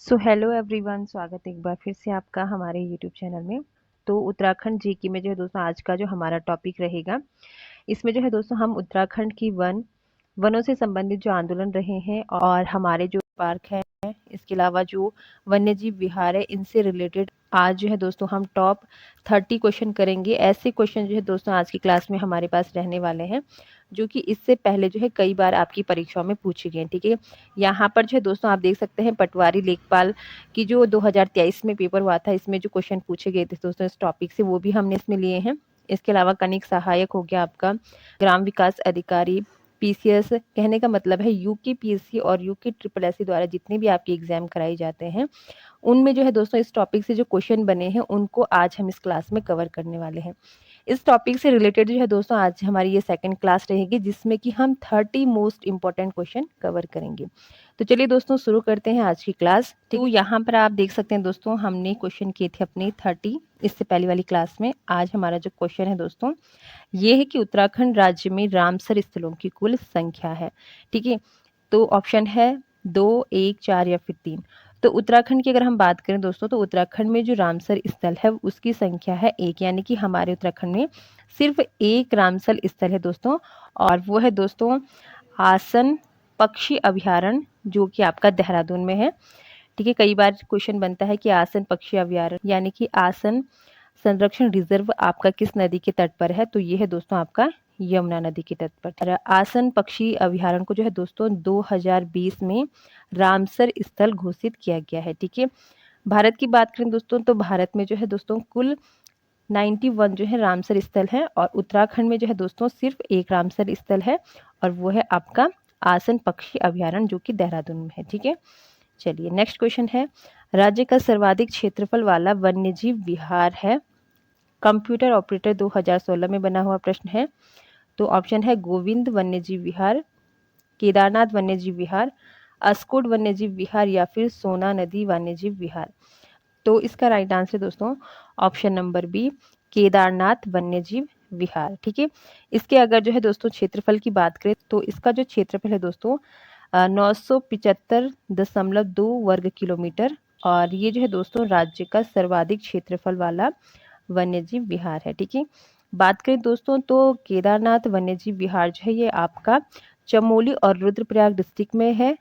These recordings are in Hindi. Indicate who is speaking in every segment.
Speaker 1: सो हेलो एवरीवन, स्वागत है एक बार फिर से आपका हमारे यूट्यूब चैनल में। तो उत्तराखंड जीके में जो है दोस्तों आज का जो हमारा टॉपिक रहेगा, इसमें जो है दोस्तों हम उत्तराखंड की वनों से संबंधित जो आंदोलन रहे हैं और हमारे जो पार्क है, इसके अलावा जो वन्यजीव विहार है, इनसे रिलेटेड आज जो है दोस्तों हम टॉप 30 क्वेश्चन करेंगे। ऐसे क्वेश्चन जो है दोस्तों आज की क्लास में हमारे पास रहने वाले हैं, जो कि इससे पहले जो है कई बार आपकी परीक्षाओं में पूछे गए। ठीक है, यहाँ पर जो है दोस्तों आप देख सकते हैं पटवारी लेखपाल की जो 2023 में पेपर हुआ था, इसमें जो क्वेश्चन पूछे गए थे दोस्तों इस टॉपिक से, वो भी हमने इसमें लिए हैं। इसके अलावा कनिक सहायक हो गया आपका, ग्राम विकास अधिकारी, पीसीएस, कहने का मतलब है यूके पीएससी और यूके ट्रिपल एससी द्वारा जितने भी आपके एग्जाम कराए जाते हैं, उनमें जो है दोस्तों इस टॉपिक से जो क्वेश्चन बने हैं उनको आज हम इस क्लास में कवर करने वाले हैं। इस टॉपिक से रिलेटेड जो है दोस्तों आज हमारी ये सेकंड क्लास रहेगी, जिसमें कि हम 30 मोस्ट इंपॉर्टेंट क्वेश्चन कवर करेंगे। तो चलिए दोस्तों शुरू करते हैं आज की क्लास। तो यहाँ पर आप देख सकते हैं दोस्तों हमने क्वेश्चन किए थे अपने 30 इससे पहले वाली क्लास में। आज हमारा जो क्वेश्चन है दोस्तों ये है कि उत्तराखंड राज्य में रामसर स्थलों की कुल संख्या है। ठीक है, तो ऑप्शन है 2, 1, 4 या फिर 3। तो उत्तराखंड की अगर हम बात करें दोस्तों, तो उत्तराखंड में जो रामसर स्थल है उसकी संख्या है 1, यानी कि हमारे उत्तराखंड में सिर्फ एक रामसर स्थल है दोस्तों, और वो है दोस्तों आसन पक्षी अभयारण्य, जो कि आपका देहरादून में है। ठीक है, कई बार क्वेश्चन बनता है कि आसन पक्षी अभयारण्य यानी कि आसन संरक्षण रिजर्व आपका किस नदी के तट पर है, तो ये है दोस्तों आपका यमुना नदी के तट पर। आसन पक्षी अभयारण्य को जो है दोस्तों 2020 में रामसर स्थल घोषित किया गया है। ठीक है, भारत की बात करें दोस्तों, तो भारत में जो है दोस्तों कुल 91 जो है रामसर स्थल है, और उत्तराखंड में जो है दोस्तों सिर्फ एक रामसर स्थल है, और वो है आपका आसन पक्षी अभयारण्य, जो कि देहरादून में है। ठीक है, चलिए नेक्स्ट क्वेश्चन है, राज्य का सर्वाधिक क्षेत्रफल वाला वन्यजीव विहार है। कंप्यूटर ऑपरेटर 2016 में बना हुआ प्रश्न है। तो ऑप्शन है गोविंद वन्यजीव विहार, केदारनाथ वन्यजीव विहार, अस्कोड वन्यजीव विहार या फिर सोना नदी वन्यजीव विहार। तो इसका राइट आंसर दोस्तों ऑप्शन नंबर बी, केदारनाथ वन्यजीव विहार। ठीक है, इसके अगर जो है दोस्तों क्षेत्रफल की बात करें, तो इसका जो क्षेत्रफल है दोस्तों 975.2 वर्ग किलोमीटर, और ये जो है दोस्तों राज्य का सर्वाधिक क्षेत्रफल वाला वन्यजीव विहार है। ठीक है, बात करें दोस्तों तो केदारनाथ वन्यजीव विहार जो है ये आपका चमोली और रुद्रप्रयाग डिस्ट्रिक्ट में है।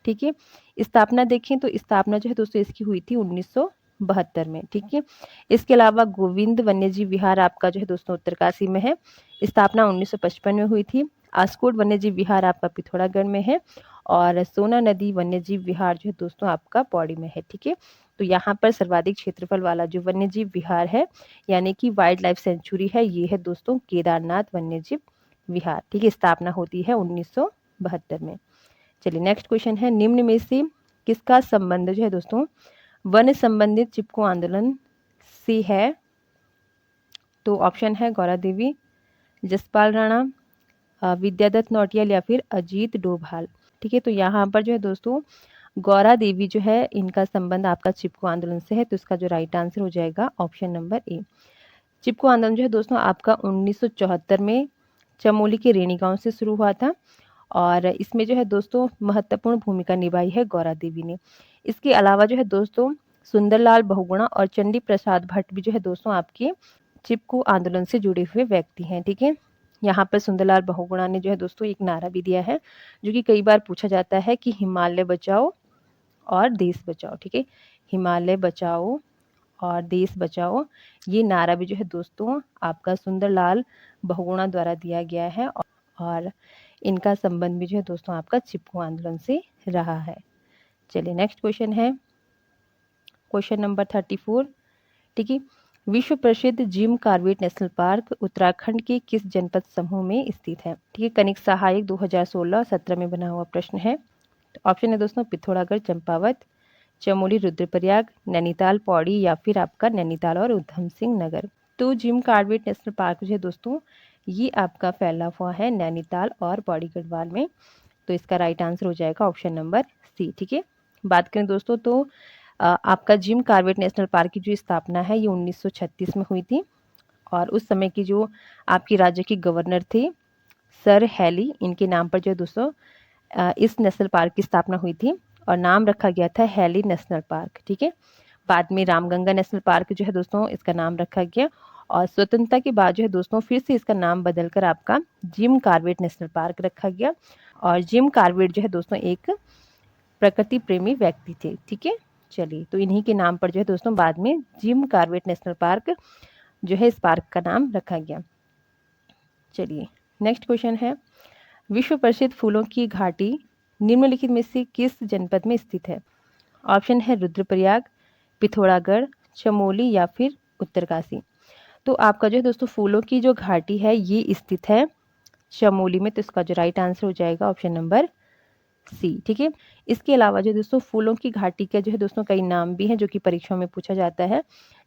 Speaker 1: ठीक है, स्थापना देखें तो स्थापना जो है दोस्तों इसकी हुई थी 1972 में। ठीक है, इसके अलावा गोविंद वन्यजीव विहार आपका जो है दोस्तों उत्तरकाशी में है, स्थापना 1955 में हुई थी। आस्कोट वन्यजीव विहार आपका पिथौरागढ़ में है, और सोना नदी वन्यजीव विहार जो है दोस्तों आपका पौड़ी में है। ठीक है, तो यहाँ पर सर्वाधिक क्षेत्रफल वाला जो वन्यजीव विहार है यानी कि वाइल्ड लाइफ सेंचुरी है, ये है दोस्तों केदारनाथ वन्यजीव विहार। ठीक है, स्थापना होती है 1972 में। चलिए नेक्स्ट क्वेश्चन है, निम्न में से किसका संबंध जो है दोस्तों वन संबंधित चिपको आंदोलन से है। तो ऑप्शन है गौरा देवी, जसपाल राणा, विद्यादत्त नौटियाल या फिर अजीत डोभाल। ठीक है, तो यहाँ पर जो है दोस्तों गौरा देवी जो है इनका संबंध आपका चिपको आंदोलन से है, तो इसका जो राइट आंसर हो जाएगा ऑप्शन नंबर ए। चिपको आंदोलन जो है दोस्तों आपका 1974 में चमोली के रेणी गांव से शुरू हुआ था, और इसमें जो है दोस्तों महत्वपूर्ण भूमिका निभाई है गौरा देवी ने। इसके अलावा जो है दोस्तों सुंदरलाल बहुगुणा और चंडी प्रसाद भट्ट भी जो है दोस्तों आपके चिपको आंदोलन से जुड़े हुए व्यक्ति हैं। ठीक है, यहाँ पर सुंदरलाल बहुगुणा ने जो है दोस्तों एक नारा भी दिया है, जो कि कई बार पूछा जाता है कि हिमालय बचाओ और देश बचाओ। ठीक है, हिमालय बचाओ और देश बचाओ, ये नारा भी जो है दोस्तों आपका सुंदरलाल बहुगुणा द्वारा दिया गया है, और इनका संबंध भी जो है दोस्तों आपका चिपको आंदोलन से रहा है। चलिए नेक्स्ट क्वेश्चन है क्वेश्चन नंबर 34। ठीक है, विश्व प्रसिद्ध gym Corbett national park Uttarakhand के किस जनपद समूह में स्थित है। ठीक है, कनिक सहायक 2016-17 में बना हुआ प्रश्न है। तो ऑप्शन है दोस्तों पिथौरागढ़, चंपावत, चमोली, रुद्रप्रयाग, नैनीताल, पौड़ी या फिर आपका नैनीताल और उधम सिंह नगर। तो जिम कॉर्बेट नेशनल पार्क जो है दोस्तों ये आपका फैला हुआ है नैनीताल और पौड़ी गढ़वाल में, तो इसका राइट आंसर हो जाएगा ऑप्शन नंबर सी। ठीक है, बात करें दोस्तों तो आपका जिम कॉर्बेट नेशनल पार्क की जो स्थापना है ये 1936 में हुई थी, और उस समय की जो आपकी राज्य की गवर्नर थे सर हैली, इनके नाम पर जो है दोस्तों इस नेशनल पार्क की स्थापना हुई थी। और नाम रखा गया था हैली नेशनल पार्क। ठीक है, बाद में रामगंगा नेशनल पार्क जो है दोस्तों इसका नाम रखा गया, और स्वतंत्रता के बाद जो है दोस्तों फिर से इसका नाम बदलकर आपका जिम कॉर्बेट नेशनल पार्क रखा गया। और जिम कॉर्बेट जो है दोस्तों एक प्रकृति प्रेमी व्यक्ति थे। ठीक है, चलिए, तो इन्हीं के नाम पर जो है दोस्तों बाद में जिम कॉर्बेट नेशनल पार्क जो है इस पार्क का नाम रखा गया। चलिए, नेक्स्ट क्वेश्चन है, विश्व प्रसिद्ध फूलों की घाटी निम्नलिखित में से किस जनपद में स्थित है? ऑप्शन है रुद्रप्रयाग, पिथौरागढ़, चमोली या फिर उत्तरकाशी। तो आपका जो है दोस्तों फूलों की जो घाटी है ये स्थित है चमोली में, तो इसका जो राइट आंसर हो जाएगा ऑप्शन नंबर सी। ठीक है, इसके अलावा जो दोस्तों फूलों की घाटी का जो है दोस्तों कई नाम भी हैं जो कि परीक्षा में पूछा जाता है,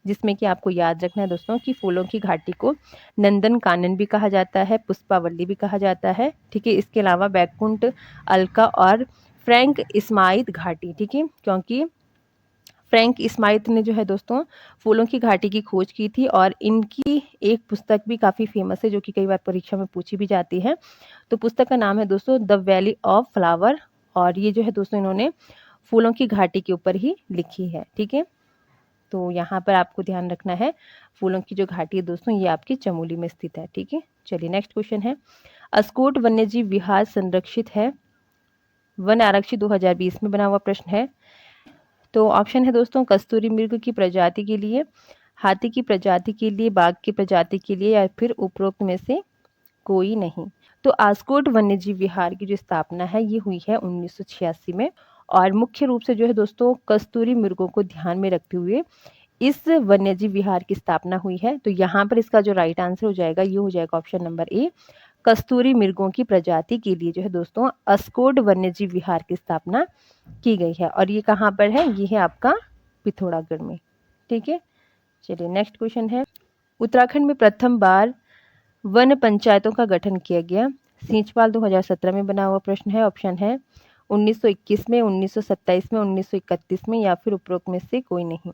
Speaker 1: जिसमें कि आपको याद रखना है दोस्तों कि फूलों की घाटी को नंदन कानन भी कहा जाता है, पुष्पावल्ली भी कहा जाता है। ठीक है, इसके अलावा बैकुंठ, अलका और फ्रैंक इस्माइल घाटी। ठीक है, क्योंकि फ्रैंक इस्माइल ने जो है दोस्तों फूलों की घाटी की खोज की थी, और इनकी एक पुस्तक भी काफ़ी फेमस है जो कि कई बार परीक्षा में पूछी भी जाती है। तो पुस्तक का नाम है दोस्तों द वैली ऑफ फ्लावर, और ये जो है दोस्तों इन्होंने फूलों की घाटी के ऊपर ही लिखी है। ठीक है, तो यहाँ पर आपको ध्यान रखना है फूलों की जो घाटी है दोस्तों ये आपकी चमोली में स्थित है। ठीक है, चलिए नेक्स्ट क्वेश्चन है, अस्कोट वन्यजीव विहार संरक्षित है? वन आरक्षी 2020 में बना हुआ प्रश्न है। तो ऑप्शन है दोस्तों कस्तूरी मृग की प्रजाति के लिए, हाथी की प्रजाति के लिए, बाघ की प्रजाति के लिए, या फिर उपरोक्त में से कोई नहीं। तो आस्कोट वन्यजीव विहार की जो स्थापना है ये हुई है 1986 में, और मुख्य रूप से जो है दोस्तों कस्तूरी मृगों को ध्यान में रखते हुए इस वन्यजीव विहार की स्थापना हुई है। तो यहाँ पर इसका जो राइट आंसर हो जाएगा ये हो जाएगा ऑप्शन नंबर ए, कस्तूरी मृगों की प्रजाति के लिए जो है दोस्तों अस्कोट वन्यजीव विहार की स्थापना की गई है, और ये कहाँ पर है? ये है आपका पिथौरागढ़ में। ठीक है, चलिए नेक्स्ट क्वेश्चन है, उत्तराखंड में प्रथम बार वन पंचायतों का गठन किया गया? सींचपाल 2017 में बना हुआ प्रश्न है। ऑप्शन है 1921 में, 1927 में, 1931 में, या फिर उपरोक्त में से कोई नहीं।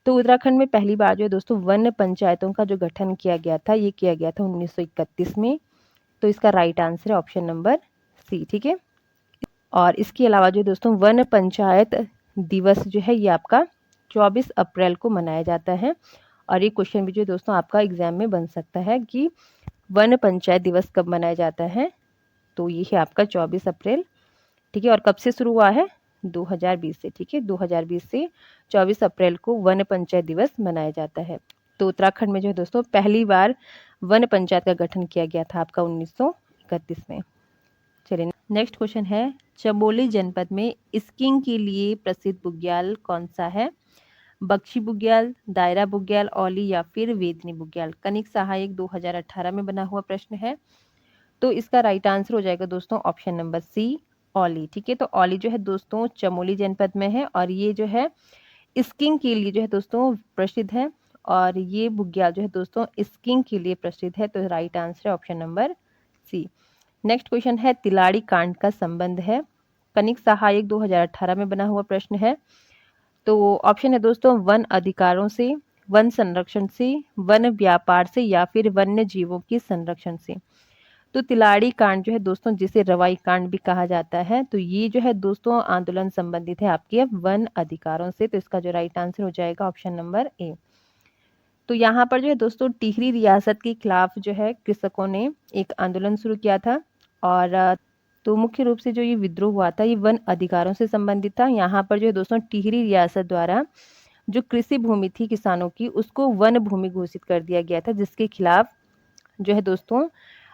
Speaker 1: तो उत्तराखंड में पहली बार जो है दोस्तों वन पंचायतों का जो गठन किया गया था ये किया गया था 1931 में, तो इसका राइट आंसर है ऑप्शन नंबर सी। ठीक है, और इसके अलावा जो दोस्तों वन पंचायत दिवस जो है ये आपका 24 अप्रैल को मनाया जाता है, और ये क्वेश्चन भी जो दोस्तों आपका एग्जाम में बन सकता है कि वन पंचायत दिवस कब मनाया जाता है? तो ये है आपका 24 अप्रैल। ठीक है, और कब से शुरू हुआ है? 2020 से। ठीक है, 2020 से 24 अप्रैल को वन पंचायत दिवस मनाया जाता है। तो उत्तराखंड में जो है दोस्तों पहली बार वन पंचायत का गठन किया गया था आपका 1931 में। चलिए नेक्स्ट क्वेश्चन है, चमोली जनपद में स्कीइंग के लिए प्रसिद्ध बुग्याल कौन सा है? बख्शी बुग्याल, दायरा बुग्याल, औली या फिर वेदनी बुग्याल। कनिक सहायक 2018 में बना हुआ प्रश्न है, तो इसका राइट आंसर हो जाएगा दोस्तों ऑप्शन नंबर सी, औली। ठीक है, तो औली जो है दोस्तों चमोली जनपद में है, और ये जो है स्कीइंग के लिए जो है दोस्तों प्रसिद्ध है, और ये बुग्याल जो है दोस्तों स्कीइंग के लिए प्रसिद्ध है, तो राइट आंसर है option number C. Next question है, तिलाड़ी कांड का संबंध है? कनिक सहायक 2018 में बना हुआ प्रश्न है। तो ऑप्शन है दोस्तों वन अधिकारों से, वन संरक्षण से, वन व्यापार से, या फिर वन्य जीवों की संरक्षण से। तो तिलाड़ी कांड जो है दोस्तों जिसे रवाई कांड भी कहा जाता है, तो ये जो है दोस्तों आंदोलन संबंधित है आपके वन अधिकारों से, तो इसका जो राइट आंसर हो जाएगा ऑप्शन नंबर ए। तो यहाँ पर जो है दोस्तों टिहरी रियासत के खिलाफ जो है कृषकों ने एक आंदोलन शुरू किया था, और तो मुख्य रूप से जो ये विद्रोह हुआ था ये वन अधिकारों से संबंधित था। यहाँ पर जो है दोस्तों टिहरी रियासत द्वारा जो कृषि भूमि थी किसानों की उसको वन भूमि घोषित कर दिया गया था, जिसके खिलाफ जो है दोस्तों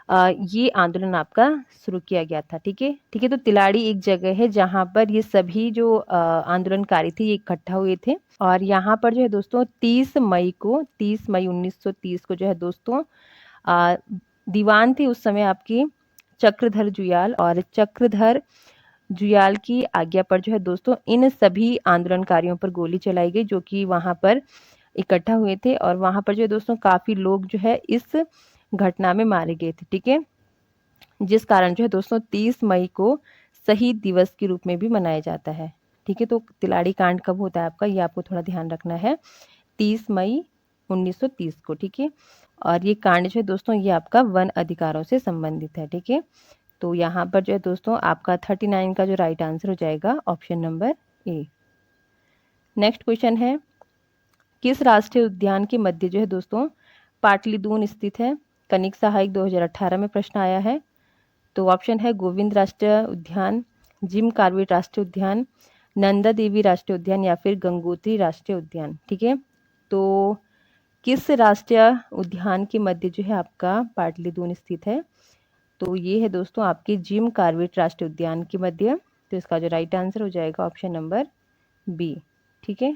Speaker 1: ये आंदोलन आपका शुरू किया गया था। ठीक है, ठीक है, तो तिलाड़ी एक जगह है जहाँ पर ये सभी जो आंदोलनकारी थे ये इकट्ठा हुए थे, और यहाँ पर जो है दोस्तों 30 मई 1930 को जो है दोस्तों दीवान थे उस समय आपकी चक्रधर जुयाल, और चक्रधर जुयाल की आज्ञा पर जो है दोस्तों इन सभी आंदोलनकारियों पर गोली चलाई गई जो कि वहां पर इकट्ठा हुए थे, और वहां पर जो है दोस्तों काफी लोग जो है इस घटना में मारे गए थे। ठीक है, जिस कारण जो है दोस्तों 30 मई को शहीद दिवस के रूप में भी मनाया जाता है। ठीक है, तो तिलाड़ी कांड कब होता है आपका ये आपको थोड़ा ध्यान रखना है, 30 मई 1930 को। ठीक है, और ये कांड जो है दोस्तों ये आपका वन अधिकारों से संबंधित है। ठीक है, तो यहाँ पर जो है दोस्तों आपका 39 का जो राइट आंसर हो जाएगा option number A. Next question है, किस राष्ट्रीय उद्यान के मध्य जो है दोस्तों पाटलिदून स्थित है? कनिक सहायक 2018 में प्रश्न आया है। तो ऑप्शन है गोविंद राष्ट्रीय उद्यान, जिम कॉर्बेट राष्ट्रीय उद्यान, नंदा देवी राष्ट्रीय उद्यान या फिर गंगोत्री राष्ट्रीय उद्यान। ठीक है, तो किस राष्ट्रीय उद्यान के मध्य जो है आपका पाटलिदून स्थित है? तो ये है दोस्तों आपके जिम कॉर्बेट राष्ट्रीय उद्यान के मध्य। तो इसका जो राइट आंसर हो जाएगा ऑप्शन नंबर बी। ठीक है,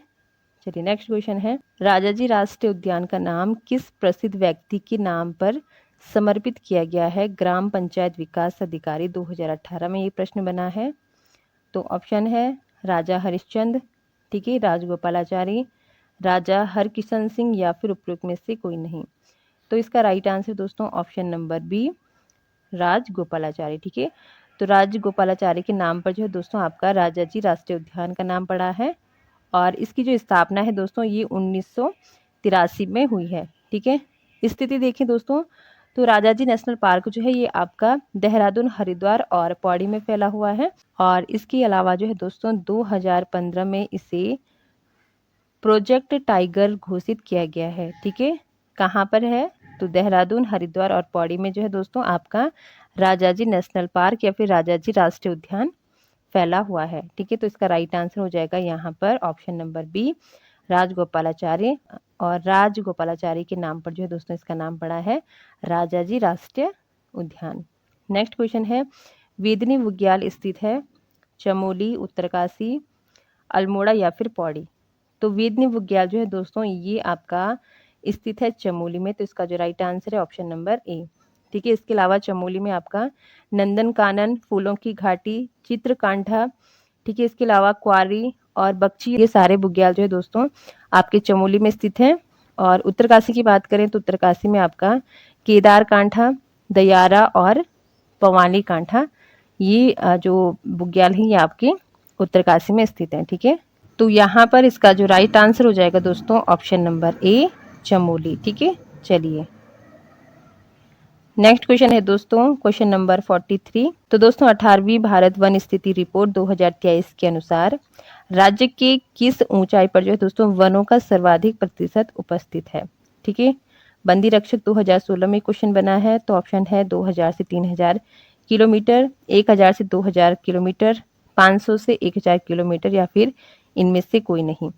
Speaker 1: चलिए नेक्स्ट क्वेश्चन है, राजाजी राष्ट्रीय उद्यान का नाम किस प्रसिद्ध व्यक्ति के नाम पर समर्पित किया गया है? ग्राम पंचायत विकास अधिकारी 2018 में ये प्रश्न बना है। तो ऑप्शन है राजा हरिश्चंद्र, ठीक है, राजगोपालाचारी, राजा हरकिशन सिंह या फिर उपरोक्त में से कोई नहीं। तो इसका राइट आंसर दोस्तों ऑप्शन नंबर बी, राजगोपालाचारी। ठीक है, तो राजगोपालाचारी के नाम पर जो है दोस्तों आपका राजाजी राष्ट्रीय उद्यान का नाम पड़ा है और इसकी जो स्थापना है दोस्तों ये 1983 में हुई है। ठीक है, स्थिति देखें दोस्तों तो राजाजी नेशनल पार्क जो है ये आपका देहरादून, हरिद्वार और पौड़ी में फैला हुआ है और इसके अलावा जो है दोस्तों 2015 में इसे प्रोजेक्ट टाइगर घोषित किया गया है। ठीक है, कहाँ पर है? तो देहरादून, हरिद्वार और पौड़ी में जो है दोस्तों आपका राजाजी नेशनल पार्क या फिर राजाजी राष्ट्रीय उद्यान फैला हुआ है। ठीक है, तो इसका राइट आंसर हो जाएगा यहाँ पर ऑप्शन नंबर बी, राजगोपालाचारी। और राजगोपालाचारी के नाम पर जो है दोस्तों इसका नाम पड़ा है राजाजी राष्ट्रीय उद्यान। नेक्स्ट क्वेश्चन है, वेदनी बुग्याल स्थित है चमोली, उत्तरकाशी, अल्मोड़ा या फिर पौड़ी? तो वेदनी बुग्याल जो है दोस्तों ये आपका स्थित है चमोली में। तो इसका जो राइट आंसर है ऑप्शन नंबर ए। ठीक है, इसके अलावा चमोली में आपका नंदन कानन, फूलों की घाटी, चित्रकांठा, ठीक है, इसके अलावा क्वारी और बख्शी, ये सारे बुग्याल जो है दोस्तों आपके चमोली में स्थित हैं। और उत्तरकाशी की बात करें तो उत्तरकाशी में आपका केदार कांठा, दयारा और पवानी कांठा, ये जो बुग्याल हैं ये आपके उत्तरकाशी में स्थित हैं। ठीक है, तो यहाँ पर इसका जो राइट आंसर हो जाएगा दोस्तों ऑप्शन नंबर ए, चमोली। ठीक है, चलिए नेक्स्ट क्वेश्चन है दोस्तों क्वेश्चन नंबर 43। तो दोस्तों 18वीं भारत वन स्थिति रिपोर्ट 2023 के अनुसार राज्य के किस ऊंचाई पर जो है दोस्तों वनों का सर्वाधिक प्रतिशत उपस्थित है? ठीक है, बंदी रक्षक 2016 में क्वेश्चन बना है। तो ऑप्शन है 2000 से 3000 किलोमीटर, 1000 से 2000 किलोमीटर, 500 से 1000 किलोमीटर या फिर इनमें से कोई नहीं।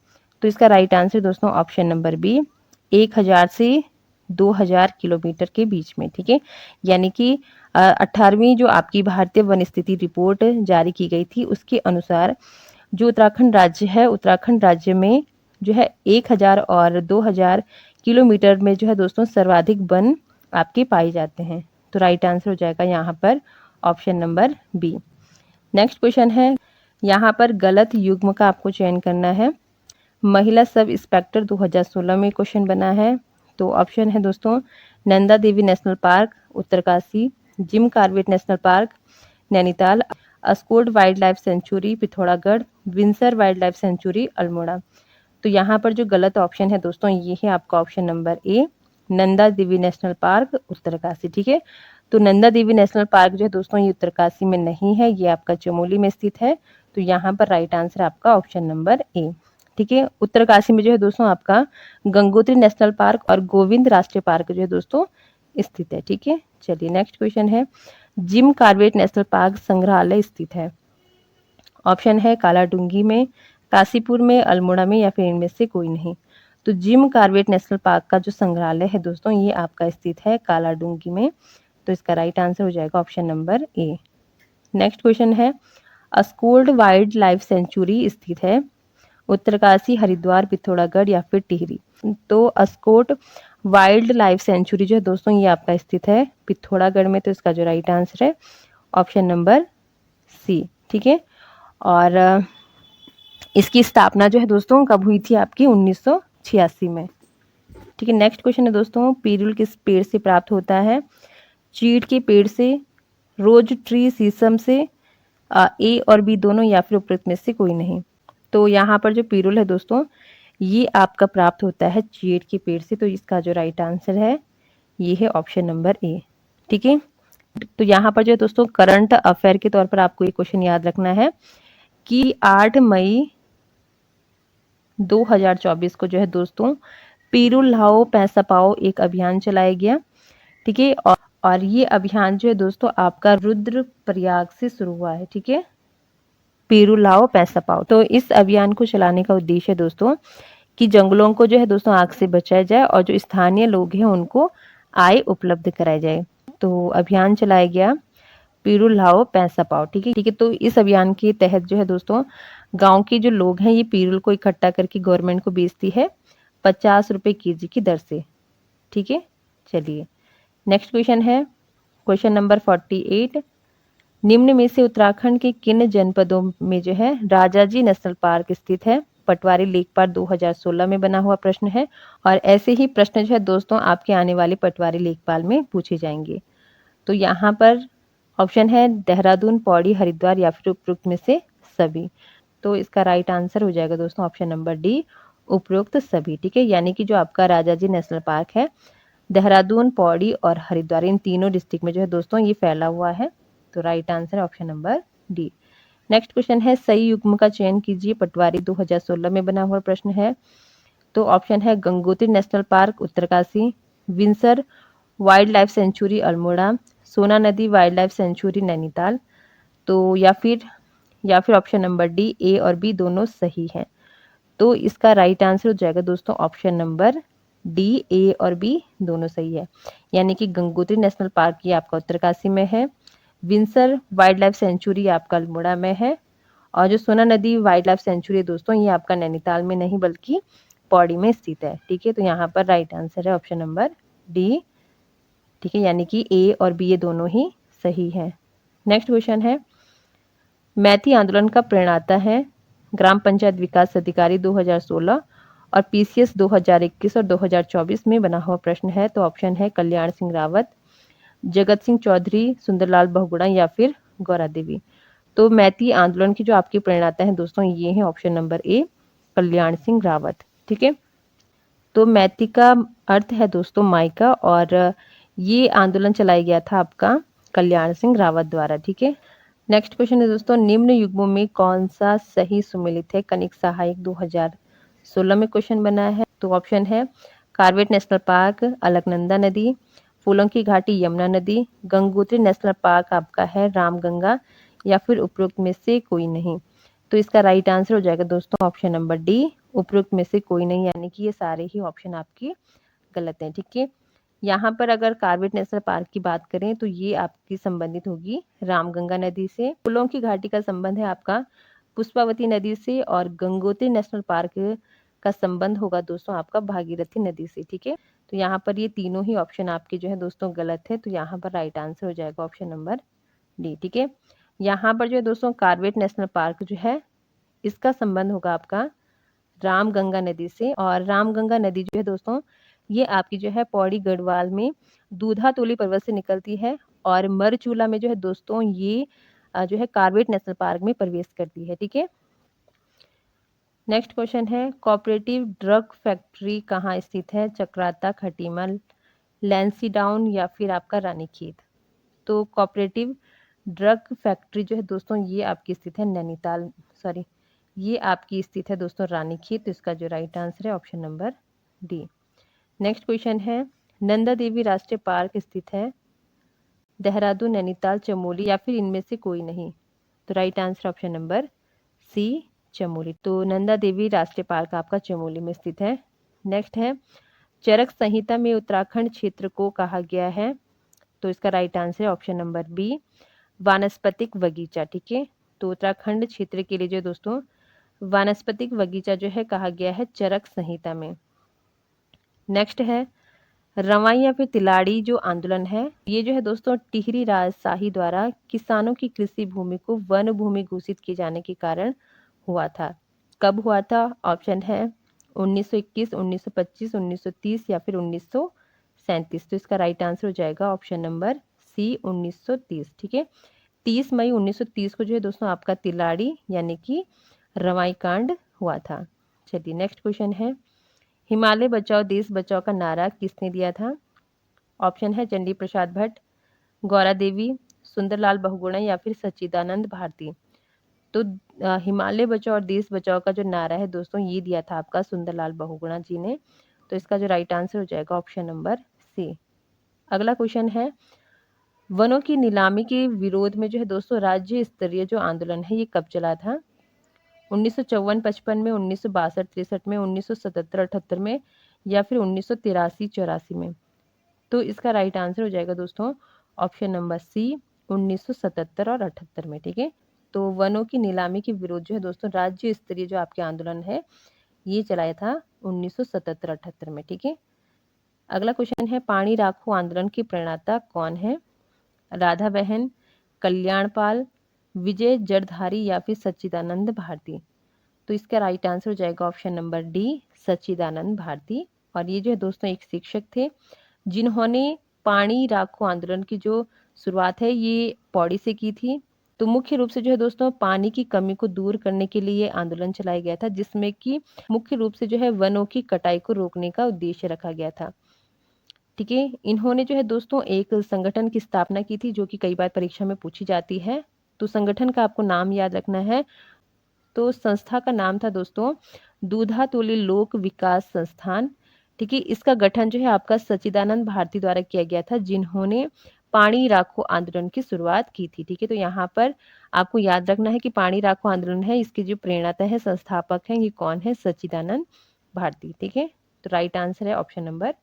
Speaker 1: तो इसका राइट आंसर दोस्तों ऑप्शन नंबर बी, 1000 से 2000 किलोमीटर के बीच में। ठीक है, यानी कि 18वीं जो आपकी भारतीय वन स्थिति रिपोर्ट जारी की गई थी उसके अनुसार जो उत्तराखंड राज्य है, उत्तराखंड राज्य में जो है 1000 और 2000 किलोमीटर में जो है दोस्तों सर्वाधिक वन आपके पाए जाते हैं। तो राइट आंसर हो जाएगा यहाँ पर option number B. Next question है, यहाँ पर गलत युग्म का आपको चयन करना है। महिला सब इंस्पेक्टर 2016 में क्वेश्चन बना है। तो ऑप्शन है दोस्तों Nanda Devi national park, Uttarkashi, Jim Corbett national park, Nainital, Askot wildlife sanctuary, Pithoragarh, Binsar wildlife sanctuary, Almora. तो यहाँ पर जो गलत ऑप्शन है दोस्तों ये है आपका option number A, Nanda Devi national park, Uttarkashi. ठीक है, तो नंदा देवी नेशनल पार्क जो है दोस्तों ये उत्तरकाशी में नहीं है, ये आपका चमोली में स्थित है। तो यहाँ पर राइट आंसर आपका ऑप्शन नंबर ए। ठीक है, उत्तरकाशी में जो है दोस्तों आपका गंगोत्री नेशनल पार्क और गोविंद राष्ट्रीय पार्क जो है दोस्तों स्थित है। ठीक है, चलिए नेक्स्ट क्वेश्चन है, जिम कॉर्बेट नेशनल पार्क संग्रहालय स्थित है? ऑप्शन है कालाडूंगी में, काशीपुर में, अल्मोड़ा में या फिर इनमें से कोई नहीं। तो जिम कॉर्बेट नेशनल पार्क का जो संग्रहालय है दोस्तों ये आपका स्थित है कालाडूंगी में। तो इसका राइट आंसर हो जाएगा option number A. Next question है, अस्कोल्ड वाइल्ड लाइफ सेंचुरी स्थित है उत्तरकाशी, हरिद्वार, पिथौरागढ़ या फिर टिहरी? तो अस्कोट वाइल्ड लाइफ सेंचुरी जो है दोस्तों ये आपका स्थित है पिथौरागढ़ में। तो इसका जो राइट आंसर है ऑप्शन नंबर सी। ठीक है, और इसकी स्थापना जो है दोस्तों कब हुई थी आपकी 1986 में। ठीक है, नेक्स्ट क्वेश्चन है दोस्तों, पिरूल किस पेड़ से प्राप्त होता है? चीड़ के पेड़ से, रोज ट्री शीशम से, ए और बी दोनों या फिर उपरोक्त में से कोई नहीं। तो यहाँ पर जो पिरूल है दोस्तों ये आपका प्राप्त होता है चीड़ के पेड़ से। तो इसका जो राइट आंसर है ये है ऑप्शन नंबर ए। ठीक है, तो यहाँ पर जो है दोस्तों करंट अफेयर के तौर पर आपको ये क्वेश्चन याद रखना है कि 8 मई 2024 को जो है दोस्तों पीरू लाओ पैसा पाओ एक अभियान चलाया गया। ठीक है, और ये अभियान जो है दोस्तों आपका रुद्रप्रयाग से शुरू हुआ है। ठीक है, पीरू लाओ पैसा पाओ। तो इस अभियान को चलाने का उद्देश्य है दोस्तों कि जंगलों को जो है दोस्तों आग से बचाया जाए और जो स्थानीय लोग हैं उनको आय उपलब्ध कराई जाए। तो अभियान चलाया गया पीरू लाओ पैसा पाओ। ठीक है, ठीक है। तो इस अभियान के तहत जो है दोस्तों गांव के जो लोग हैं ये पीरुल को इकट्ठा करके गवर्नमेंट को बेचती है 50 रुपए केजी की दर से। ठीक है, चलिए नेक्स्ट क्वेश्चन है क्वेश्चन नंबर 48। निम्न में से उत्तराखंड के किन जनपदों में जो है राजाजी नेशनल पार्क स्थित है? पटवारी लेखपाल 2016 में बना हुआ प्रश्न है और ऐसे ही प्रश्न जो है दोस्तों आपके आने वाले पटवारी लेखपाल में पूछे जाएंगे। तो यहाँ पर ऑप्शन है देहरादून, पौड़ी, हरिद्वार या फिर उपरोक्त में से सभी। तो इसका राइट आंसर हो जाएगा दोस्तों ऑप्शन नंबर डी, उपरोक्त सभी। ठीक है, यानी कि जो आपका राजाजी नेशनल पार्क है देहरादून, पौड़ी और हरिद्वार इन तीनों डिस्ट्रिक्ट में जो है दोस्तों ये फैला हुआ है। तो राइट आंसर है option number D. Next question है सही युग्म का चयन कीजिए। पटवारी 2016 में बना हुआ प्रश्न है। तो ऑप्शन है Gangotri national park Uttarkashi, Windsor wildlife sanctuary Almora, सोना नदी वाइल्ड लाइफ सेंचुरी नैनीताल। तो या फिर ऑप्शन नंबर डी, ए और बी दोनों सही हैं। तो इसका राइट आंसर हो जाएगा दोस्तों ऑप्शन नंबर डी, ए और बी दोनों सही है। यानी कि गंगोत्री नेशनल पार्क ये आपका उत्तरकाशी में है, विंसर वाइल्ड लाइफ सेंचुरी आपका अल्मोड़ा में है और जो सोना नदी वाइल्ड लाइफ सेंचुरी है दोस्तों ये आपका नैनीताल में नहीं बल्कि पौड़ी में स्थित है। ठीक है, तो यहाँ पर राइट आंसर है ऑप्शन नंबर डी। ठीक है, यानी कि ए और बी ये दोनों ही सही है। नेक्स्ट क्वेश्चन है मैती आंदोलन का प्रणेता है? ग्राम पंचायत विकास अधिकारी 2016 और पीसीएस 2021 और 2024 में बना हुआ प्रश्न है। तो ऑप्शन है कल्याण सिंह रावत, जगत सिंह चौधरी, सुंदरलाल बहुगुणा या फिर गौरा देवी। तो मैती आंदोलन की जो आपकी प्रणेता है दोस्तों ये है option number A, Kalyan Singh Rawat. ठीक है, तो मैती का अर्थ है दोस्तों मायका और ये आंदोलन चलाया गया था आपका कल्याण सिंह रावत द्वारा। ठीक है, नेक्स्ट क्वेश्चन है दोस्तों निम्न युग्मों में कौन सा सही सुमेलित है? कनिक सहायक 2016 में क्वेश्चन बना है। तो ऑप्शन है कार्बेट नेशनल पार्क, अलकनंदा नदी, फूलों की घाटी यमुना नदी, गंगोत्री नेशनल पार्क आपका है रामगंगा या फिर उपरोक्त में से कोई नहीं। तो इसका राइट आंसर हो जाएगा दोस्तों ऑप्शन नंबर डी, उपरोक्त में से कोई नहीं, यानी कि ये सारे ही ऑप्शन आपके गलत हैं। ठीक है, यहाँ पर अगर कार्बेट नेशनल पार्क की बात करें तो ये आपकी संबंधित होगी रामगंगा नदी से। फूलों की घाटी का संबंध है आपका पुष्पावती नदी से और गंगोत्री नेशनल पार्क का संबंध होगा दोस्तों आपका भागीरथी नदी से। ठीक है, तो यहाँ पर ये तीनों ही ऑप्शन आपके जो है दोस्तों गलत है। तो यहाँ पर राइट आंसर हो जाएगा ऑप्शन नंबर डी। ठीक है, यहाँ पर जो है दोस्तों कार्बेट नेशनल पार्क जो है इसका संबंध होगा आपका रामगंगा नदी से और रामगंगा नदी जो है दोस्तों ये आपकी जो है पौड़ी गढ़वाल में दूधातोली पर्वत से निकलती है और मरचूला में जो है दोस्तों ये जो है कार्बेट नेशनल पार्क में प्रवेश करती है। ठीक है, नेक्स्ट क्वेश्चन है कोऑपरेटिव ड्रग फैक्ट्री कहाँ स्थित है? चक्राता, खटीमा, लैंसीडाउन या फिर आपका रानीखेत। तो कोऑपरेटिव ड्रग फैक्ट्री जो है दोस्तों ये आपकी स्थित है नैनीताल, सॉरी ये आपकी स्थित है दोस्तों रानीखेत। तो इसका जो राइट आंसर है option number D. Next question है नंदा देवी राष्ट्रीय पार्क स्थित है देहरादून, नैनीताल, चमोली या फिर इनमें से कोई नहीं। तो right answer option number C, Chamoli. तो नंदा देवी राष्ट्रीय पार्क आपका चमोली में स्थित है। नेक्स्ट है चरक संहिता में उत्तराखंड क्षेत्र को कहा गया है? तो इसका राइट आंसर है ऑप्शन नंबर बी, वानस्पतिक बगीचा। ठीक है, तो उत्तराखंड क्षेत्र के लिए जो दोस्तों वानस्पतिक बगीचा जो है कहा गया है चरक संहिता में। नेक्स्ट है रवाई या फिर तिलाड़ी जो आंदोलन है ये जो है दोस्तों टिहरी राजशाही द्वारा किसानों की कृषि भूमि को वन भूमि घोषित किए जाने के कारण हुआ था। कब हुआ था? ऑप्शन है 1921, 1925, 1930 या फिर 1937। तो इसका राइट आंसर हो जाएगा ऑप्शन नंबर सी, 1930। ठीक है, 30 मई 1930 को जो है दोस्तों आपका तिलाड़ी यानी कि रवाई कांड हुआ था। चलिए नेक्स्ट क्वेश्चन है हिमालय बचाओ देश बचाओ का नारा किसने दिया था? ऑप्शन है चंडी प्रसाद भट्ट, गौरा देवी, सुंदरलाल बहुगुणा या फिर सच्चिदानंद भारती। तो हिमालय बचाओ और देश बचाओ का जो नारा है दोस्तों ये दिया था आपका सुंदरलाल बहुगुणा जी ने। तो इसका जो राइट आंसर हो जाएगा ऑप्शन नंबर सी। अगला क्वेश्चन है, वनों की नीलामी के विरोध में जो है दोस्तों राज्य स्तरीय जो आंदोलन है ये कब चला था? 1954-55 में, 1962-63 में, 1977-78 में या फिर 1983-84 में। तो इसका राइट आंसर हो जाएगा दोस्तों ऑप्शन नंबर सी, 1977 और 78 में। ठीक है, तो वनों की नीलामी के विरोध जो है दोस्तों राज्य स्तरीय जो आपके आंदोलन है ये चलाया था 1977-78 में। ठीक है, अगला क्वेश्चन है, पानी राखो आंदोलन की प्रणेता कौन है? राधा बहन, कल्याणपाल, विजय जड़धारी या फिर सच्चिदानंद भारती। तो इसका राइट आंसर हो जाएगा ऑप्शन नंबर डी, सच्चिदानंद भारती। और ये जो है दोस्तों एक शिक्षक थे जिन्होंने पानी राखो आंदोलन की जो शुरुआत है ये पौड़ी से की थी। तो मुख्य रूप से जो है दोस्तों पानी की कमी को दूर करने के लिए आंदोलन चलाया गया था, जिसमें कि मुख्य रूप से जो है वनों की कटाई को रोकने का उद्देश्य रखा गया था। ठीक है, इन्होंने जो है दोस्तों एक संगठन की स्थापना की थी जो कि कई बार परीक्षा में पूछी जाती है। तो संगठन का आपको नाम याद रखना है। तो संस्था का नाम था दोस्तों दूधातोली लोक विकास संस्थान। ठीक है, इसका गठन जो है आपका सच्चिदानंद भारती द्वारा किया गया था जिन्होंने पानी राखो आंदोलन की शुरुआत की थी। ठीक है, तो यहाँ पर आपको याद रखना है कि पानी राखो आंदोलन है इसके जो प्रेरणाता है संस्थापक हैं ये कौन है? सच्चिदानंद भारती। ठीक है, तो राइट आंसर है ऑप्शन नंबर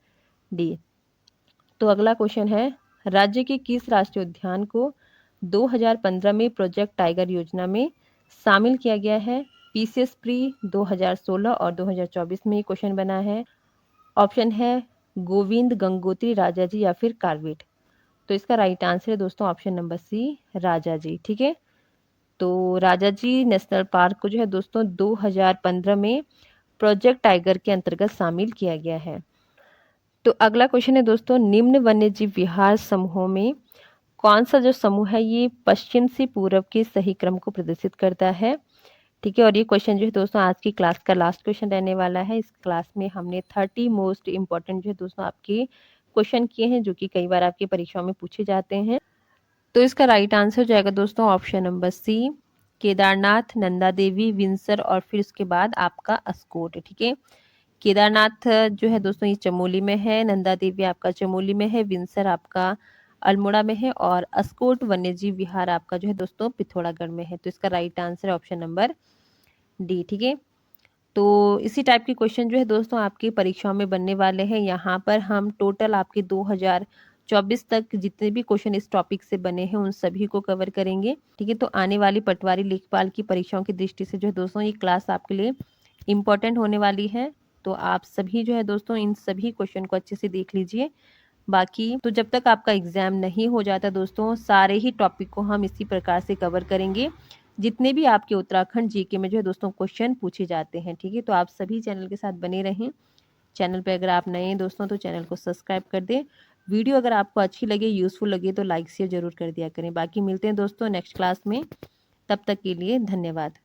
Speaker 1: डी। तो अगला क्वेश्चन है, राज्य के किस राष्ट्रीय उद्यान को 2015 में प्रोजेक्ट टाइगर योजना में शामिल किया गया है? पीसीएस प्री 2016 और 2024 में ये क्वेश्चन बना है। ऑप्शन है गोविंद गंगोत्री राजाजी या फिर कार्बेट। तो इसका राइट आंसर है दोस्तों ऑप्शन नंबर सी, राजाजी। ठीक है, तो राजाजी नेशनल पार्क को जो है दोस्तों 2015 में प्रोजेक्ट टाइगर के अंतर्गत शामिल किया गया है। तो अगला क्वेश्चन है दोस्तों, निम्न वन्यजीव विहार समूहों में कौन सा जो समूह है ये पश्चिम से पूर्व के सही क्रम को प्रदर्शित करता है? ठीक है, और ये क्वेश्चन जो है दोस्तों आज की क्लास का लास्ट क्वेश्चन रहने वाला है। इस क्लास में हमने 30 मोस्ट इम्पॉर्टेंट जो है दोस्तों आपके क्वेश्चन किए हैं जो कि कई बार आपकी परीक्षाओं में पूछे जाते हैं। तो इसका राइट आंसर जाएगा दोस्तों option number C, Kedarnath, Nanda Devi, Binsar और फिर उसके बाद आपका अस्कोट। ठीक है, केदारनाथ जो है दोस्तों ये चमोली में है, नंदा देवी आपका चमोली में है, विंसर आपका अल्मोड़ा में है और अस्कोट वन्यजीव विहार आपका जो है दोस्तों पिथौरागढ़ में है। तो इसका राइट आंसर है ऑप्शन नंबर डी। ठीक है, तो इसी टाइप के क्वेश्चन जो है दोस्तों आपकी परीक्षाओं में बनने वाले हैं। यहाँ पर हम टोटल आपके 2024 तक जितने भी क्वेश्चन इस टॉपिक से बने हैं उन सभी को कवर करेंगे। ठीक है, तो आने वाली पटवारी लेखपाल की परीक्षाओं की दृष्टि से जो है दोस्तों ये क्लास आपके लिए इम्पोर्टेंट होने वाली है। तो आप सभी जो है दोस्तों इन सभी क्वेश्चन को अच्छे से देख लीजिए। बाकी तो जब तक आपका एग्जाम नहीं हो जाता दोस्तों सारे ही टॉपिक को हम इसी प्रकार से कवर करेंगे जितने भी आपके उत्तराखंड जीके में जो है दोस्तों क्वेश्चन पूछे जाते हैं। ठीक है, तो आप सभी चैनल के साथ बने रहें। चैनल पे अगर आप नए हैं दोस्तों तो चैनल को सब्सक्राइब कर दें। वीडियो अगर आपको अच्छी लगे, यूजफुल लगे तो लाइक शेयर जरूर कर दिया करें। बाकी मिलते हैं दोस्तों नेक्स्ट क्लास में, तब तक के लिए धन्यवाद।